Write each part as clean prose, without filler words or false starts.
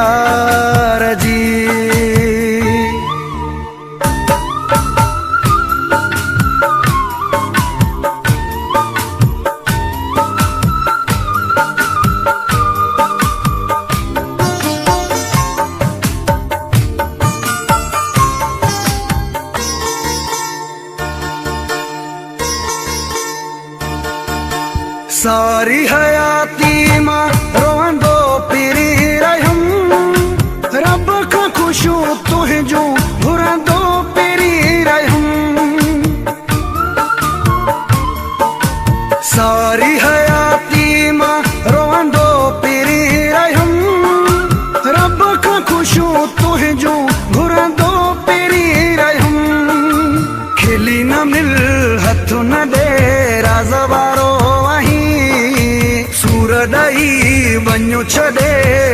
प्यार जी। सारी हयाती मां रोंदो पिरी रहम, रब का खुशू तुझो घुरंदो पिरी रहम। सारी हयाती मां रोंदो पिरी रहम, रब का खुशू तुझो घुरंदो पिरी रहम। खिली न मिल हथ न दे राज़वारो दई वञो छॾे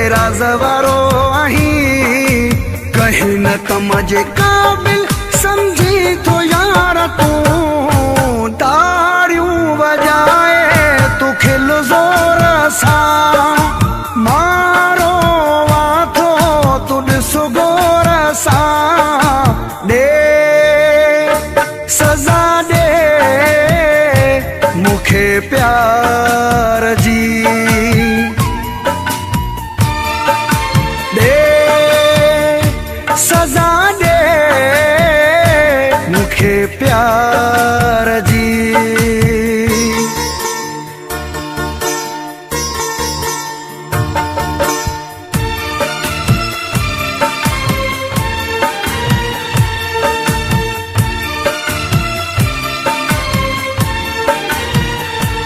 राज़वारो आहीं, कहीं न कम जे क़ाबिल समझी तो